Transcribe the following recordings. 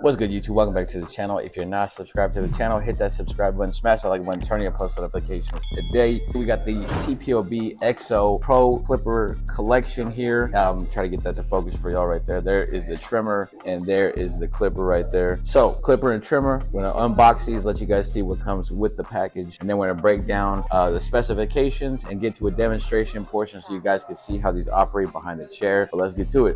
What's good, YouTube? Welcome back to the channel. If you're not subscribed to the channel, hit that subscribe button, smash that like button, turn on your post notifications. Today we got the TPOB XO Pro Clipper collection here. Try to get that to focus for y'all right there. There is the trimmer and there is the clipper right there. So clipper and trimmer, we're gonna unbox these, let you guys see what comes with the package, and then we're gonna break down the specifications and get to a demonstration portion so you guys can see how these operate behind the chair. But let's get to it.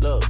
Look,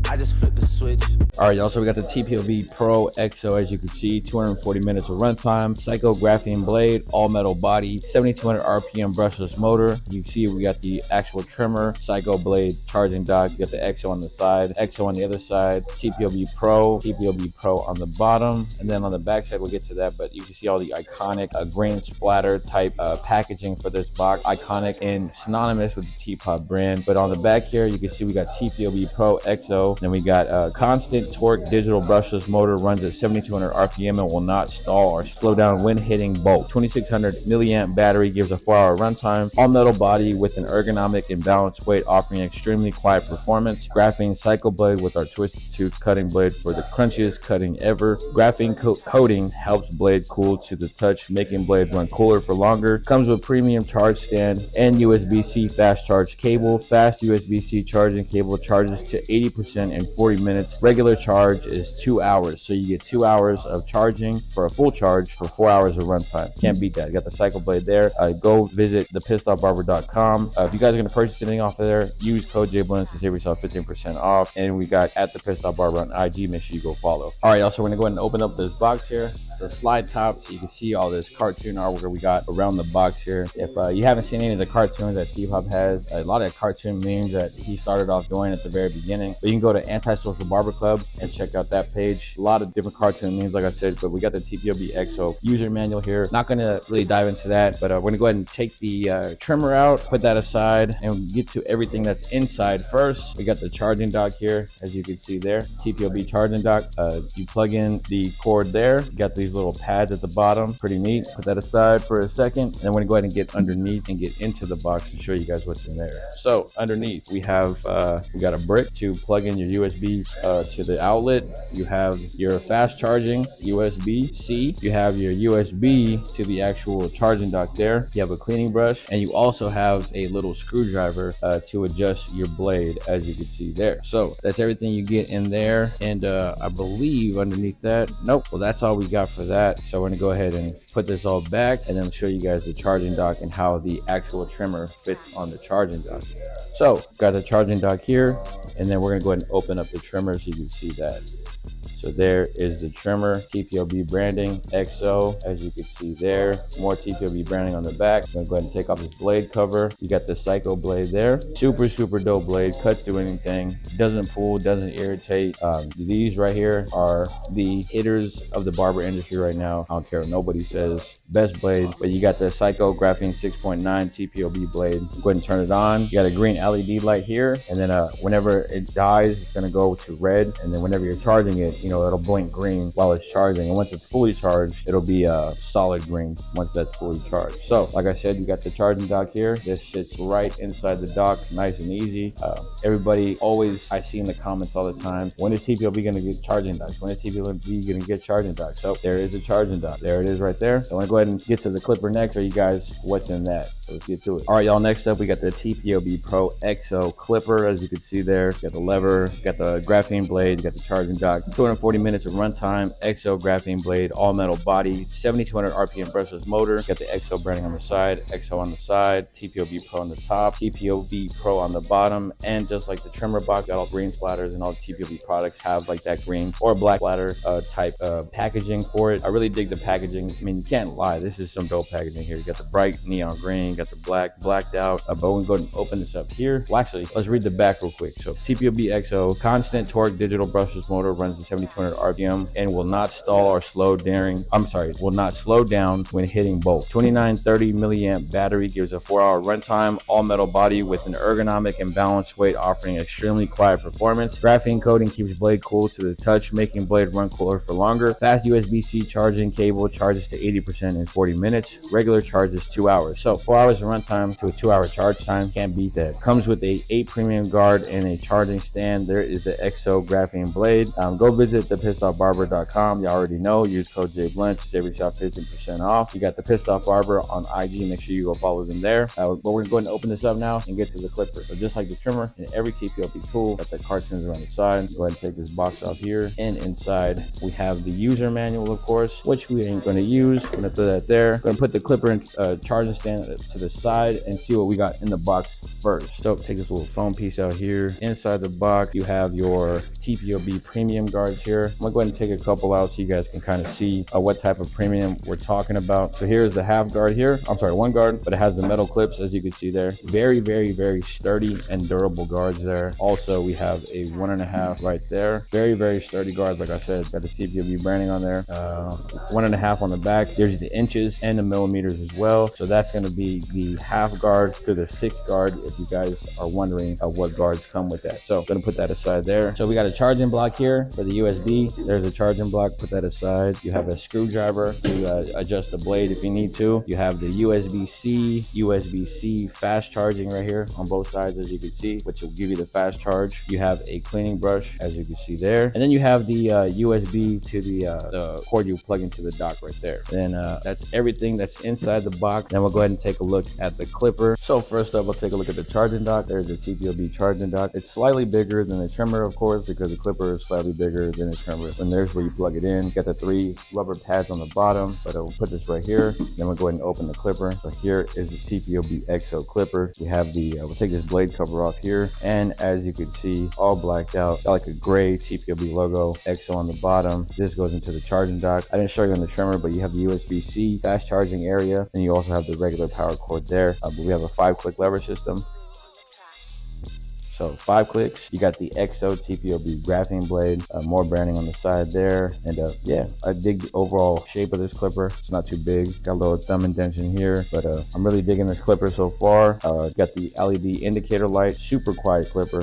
I just flipped the switch. All right, y'all, so we got the TPOB Pro XO, as you can see, 240 minutes of runtime, Psycho graphene blade, all metal body, 7200 RPM brushless motor. You see we got the actual trimmer, Psycho blade, charging dock. You got the XO on the side, XO on the other side, TPOB Pro on the bottom, and then on the back side, we'll get to that, but you can see all the iconic grain splatter type packaging for this box, iconic and synonymous with the TPOB brand. But on the back here, you can see we got TPOB Pro XO, then we got constant torque digital brushless motor, runs at 7200 RPM and will not stall or slow down when hitting bulk. 2600 milliamp battery gives a 4-hour runtime. All metal body with an ergonomic and balanced weight, offering extremely quiet performance. Graphene cycle blade with our twisted tooth cutting blade for the crunchiest cutting ever. Graphene coating helps blade cool to the touch, making blade run cooler for longer. Comes with premium charge stand and USB-C fast charge cable. Fast USB-C charging cable charges to 80% in 40 minutes. Regular charge is 2 hours, so you get 2 hours of charging for a full charge for 4 hours of runtime. Can't beat that. You got the cycle blade there. Go visit thepissedoffbarber.com. If you guys are going to purchase anything off of there, use code JBlends to save yourself 15% off. And we got at thepissedoffbarber on IG. Make sure you go follow. All right, y'all, so we're going to go ahead and open up this box here. It's a slide top, so you can see all this cartoon artwork we got around the box here. If you haven't seen any of the cartoons that TPOB has, a lot of cartoon memes that he started off doing at the very beginning, but you can go to Anti-Social Barber Club and check out that page. A lot of different cartoon memes, like I said, but we got the TPOB XO user manual here. Not going to really dive into that, but we're going to go ahead and take the trimmer out, put that aside, and get to everything that's inside first. We got the charging dock here, as you can see there, TPOB charging dock. You plug in the cord there. You got these little pads at the bottom, pretty neat. Put that aside for a second, and then we're going to go ahead and get underneath and get into the box and show you guys what's in there. So underneath, we have we got a brick to plug in your USB to the outlet. You have your fast charging USB-C. You have your USB to the actual charging dock there. You have a cleaning brush, and you also have a little screwdriver to adjust your blade, as you can see there. So that's everything you get in there, and I believe underneath that, nope, well, that's all we got for that. So we're gonna go ahead and put this all back and then show you guys the charging dock and how the actual trimmer fits on the charging dock. So got the charging dock here, and then we're gonna go ahead and open up the trimmer so you can see that. So there is the trimmer, TPOB branding, XO, as you can see there. More TPOB branding on the back. I'm gonna go ahead and take off this blade cover. You got the Psycho blade there. Super dope blade, cuts through anything. Doesn't pull, doesn't irritate. These right here are the hitters of the barber industry right now. I don't care what nobody says. Best blade, but you got the Psycho graphene 6.9 TPOB blade. Go ahead and turn it on. You got a green LED light here, and then whenever it dies, it's gonna go to red, and then whenever you're charging it, it'll blink green while it's charging, and once it's fully charged, it'll be a solid green once that's fully charged. So like I said, you got the charging dock here. This sits right inside the dock, nice and easy. Everybody always, I see in the comments all the time, when is TPOB gonna get charging docks? When is TPOB gonna get charging docks? So there is a charging dock. There it is right there. So I'm gonna go ahead and get to the clipper next, show you guys what's in that. So let's get to it. All right, y'all, next up we got the TPOB Pro XO clipper. As you can see there, you got the lever, you got the graphene blade, you got the charging dock. 240 minutes of runtime, XO graphene blade, all metal body, 7200 RPM brushless motor. Got the XO branding on the side, XO on the side, TPOB Pro on the top, TPOB Pro on the bottom, and just like the trimmer box, got all green splatters, and all the TPOB products have like that green or black splatter type packaging for it. I really dig the packaging. I mean, you can't lie, this is some dope packaging here. You got the bright neon green, got the blacked out. But we're gonna go ahead and open this up here. Well, actually, let's read the back real quick. So TPOB XO, constant torque digital brushless motor, runs at 7200 7200 RPM and will not stall or slow will not slow down when hitting bolt. 2930 milliamp battery gives a 4-hour runtime. All metal body with an ergonomic and balanced weight, offering extremely quiet performance. Graphene coating keeps blade cool to the touch, making blade run cooler for longer. Fast USB-C charging cable charges to 80% in 40 minutes. Regular charge is 2 hours. So 4 hours of runtime to a 2-hour charge time, can't beat that. Comes with a 8 premium guard and a charging stand. There is the XO graphene blade. Go visit thepissedoffbarber.com. You already know. Use code JBLUNCH to save yourself 15% off. You got the Pissed Off Barber on IG. Make sure you go follow them there. But we're going to open this up now and get to the clipper. So just like the trimmer and every TPOB tool, got the cartoons around the side. Go ahead and take this box off here. And inside we have the user manual, of course, which we ain't going to use. I'm going to throw that there. Going to put the clipper and charging stand to the side and see what we got in the box first. So take this little foam piece out here. Inside the box, you have your TPOB premium guards here. I'm gonna go ahead and take a couple out so you guys can kind of see what type of premium we're talking about. So here's the half guard here. I'm sorry, one guard, but it has the metal clips, as you can see there. Very, very, very sturdy and durable guards there. Also, we have a 1.5 right there. Very, very sturdy guards. Like I said, got the TPOB branding on there. 1.5 on the back. There's the inches and the millimeters as well. So that's going to be the half guard to the 6 guard, if you guys are wondering what guards come with that. So I'm going to put that aside there. So we got a charging block here for the USB. There's a charging block. Put that aside. You have a screwdriver to adjust the blade if you need to. You have the USB-C fast charging right here on both sides, as you can see, which will give you the fast charge. You have a cleaning brush, as you can see there. And then you have the USB to the cord you plug into the dock right there. And that's everything that's inside the box. Then we'll go ahead and take a look at the clipper. So first up, we'll take a look at the charging dock. There's the TPOB charging dock. It's slightly bigger than the trimmer, of course, because the clipper is slightly bigger than the trimmer. And there's where you plug it in. Got the 3 rubber pads on the bottom, but we'll put this right here. Then we'll go ahead and open the clipper. So here is the TPOB XO clipper. We have the, we'll take this blade cover off here. And as you can see, all blacked out, got like a gray TPOB logo, XO on the bottom. This goes into the charging dock. I didn't show you on the trimmer, but you have the USB-C fast charging area. And you also have the regular power cord there. But we have a 5-click lever system. So 5 clicks. You got the XO TPOB graphene blade, more branding on the side there. And yeah, I dig the overall shape of this clipper. It's not too big. Got a little thumb indentation here, but I'm really digging this clipper so far. Got the LED indicator light, super quiet clipper.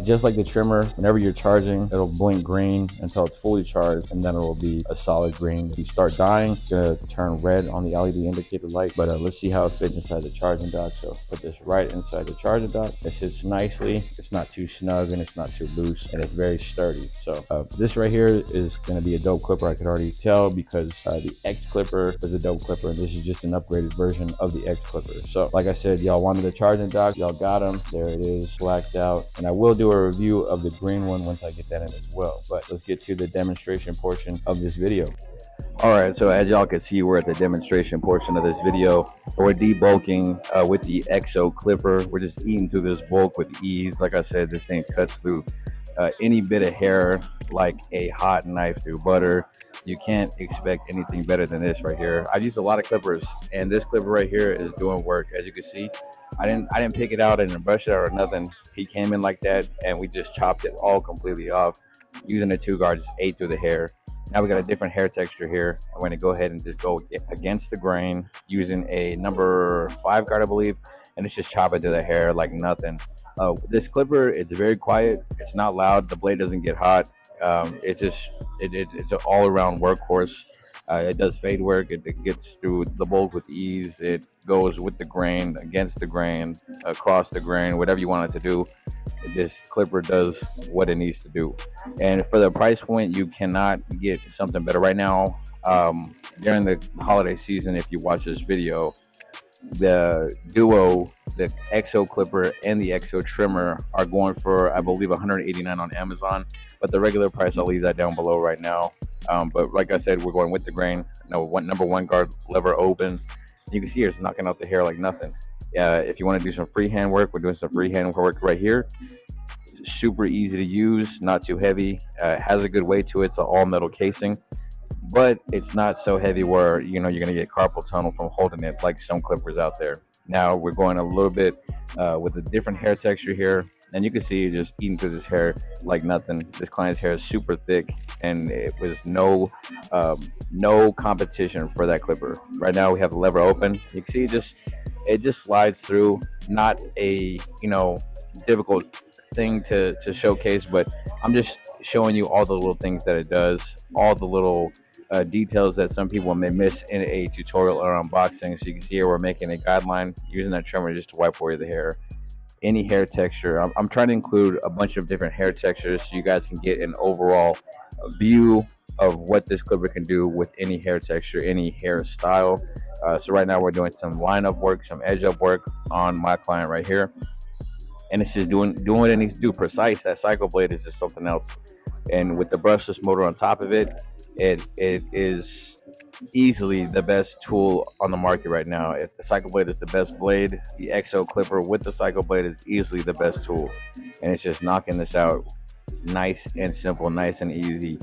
Just like the trimmer, whenever you're charging, it'll blink green until it's fully charged, and then it'll be a solid green. If you start dying, it's gonna turn red on the LED indicator light. But let's see how it fits inside the charging dock. So put this right inside the charging dock. It sits nicely. It's not too snug and it's not too loose, and it's very sturdy. So this right here is going to be a dope clipper. I could already tell, because the X clipper is a dope clipper, and this is just an upgraded version of the X clipper. So like I said, y'all wanted the charging dock, y'all got them. There it is, blacked out. And I will do a review of the green one once I get that in as well. But let's get to the demonstration portion of this video. All right, so as y'all can see, we're at the demonstration portion of this video. We're debulking with the XO clipper. We're just eating through this bulk with ease. Like I said, this thing cuts through any bit of hair like a hot knife through butter. You can't expect anything better than this right here. I've used a lot of clippers, and this clipper right here is doing work. As you can see, I didn't pick it out and brush it out or nothing. He came in like that, and we just chopped it all completely off. Using the 2 guard, just ate through the hair. Now we got a different hair texture here. I'm going to go ahead and just go against the grain using a number 5 guard, I believe, and it's just chop it through the hair like nothing. This clipper, it's very quiet. It's not loud. The blade doesn't get hot. It's an all-around workhorse. It does fade work. It gets through the bulk with ease. It goes with the grain, against the grain, across the grain, whatever you want it to do. This clipper does what it needs to do. And for the price point, you cannot get something better. Right now, during the holiday season, if you watch this video, the duo, the XO clipper and the XO trimmer, are going for, I believe, $189 on Amazon. But the regular price, I'll leave that down below right now. But like I said, we're going with the grain. Number 1 guard lever open. You can see here, it's knocking out the hair like nothing. If you want to do some freehand work, we're doing some freehand work right here. Super easy to use, not too heavy. Has a good weight to it. It's an all metal casing, but it's not so heavy where you're gonna get carpal tunnel from holding it like some clippers out there. Now we're going a little bit with a different hair texture here. and you can see just eating through this hair like nothing. This client's hair is super thick, and it was no competition for that clipper. Right now we have the lever open. You can see it just slides through. Not a difficult thing to showcase, but I'm just showing you all the little things that it does, all the little details that some people may miss in a tutorial or unboxing. So you can see here we're making a guideline using that trimmer just to wipe away the hair. Any hair texture, I'm trying to include a bunch of different hair textures so you guys can get an overall view of what this clipper can do with any hair texture, any hairstyle. So right now we're doing some line up work, some edge up work on my client right here, and it's just doing what it needs to do. Precise. That cycle blade is just something else, and with the brushless motor on top of it, it is easily the best tool on the market right now. If the cycle blade is the best blade, the XO clipper with the cycle blade is easily the best tool, and it's just knocking this out nice and simple, nice and easy.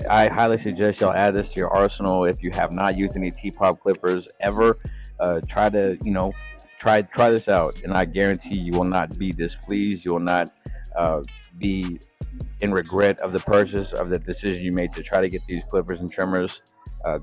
I highly suggest y'all add this to your arsenal if you have not used any TPOB clippers ever. Try this out, and I guarantee you will not be displeased. You will not be in regret of the purchase, of the decision you made to try to get these clippers and trimmers.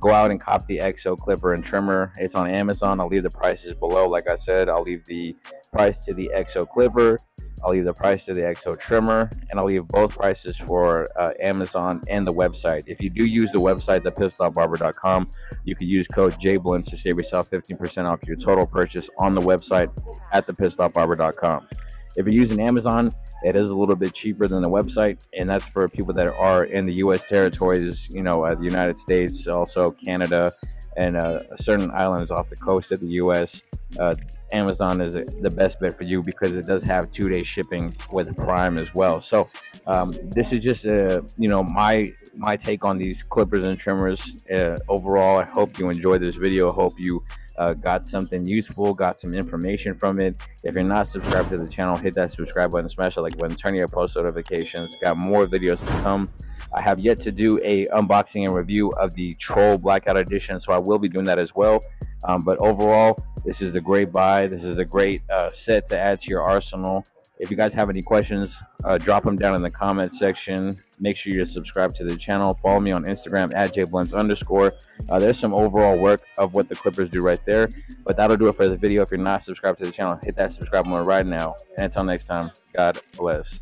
Go out and cop the XO clipper and trimmer. It's on Amazon. I'll leave the prices below. Like I said, I'll leave the price to the XO clipper, I'll leave the price to the XO trimmer, and I'll leave both prices for Amazon and the website. If you do use the website, thepissedoffbarber.com, you can use code JBLENDS to save yourself 15% off your total purchase on the website at thepissedoffbarber.com. If you're using Amazon, it is a little bit cheaper than the website, and that's for people that are in the U.S. territories, the United States, also Canada, and certain islands off the coast of the U.S. Amazon is the best bet for you because it does have 2-day shipping with Prime as well. So this is just my take on these clippers and trimmers. Overall, I hope you enjoyed this video. I hope you got something useful, got some information from it. If you're not subscribed to the channel, hit that subscribe button, smash that like button, turn your post notifications. Got more videos to come. I have yet to do a unboxing and review of the Troll Blackout Edition, so I will be doing that as well. But overall, this is a great buy. This is a great set to add to your arsenal. If you guys have any questions, drop them down in the comment section. Make sure you're subscribed to the channel. Follow me on Instagram at jblends_. There's some overall work of what the clippers do right there. But that'll do it for the video. If you're not subscribed to the channel, hit that subscribe button right now. And until next time, God bless.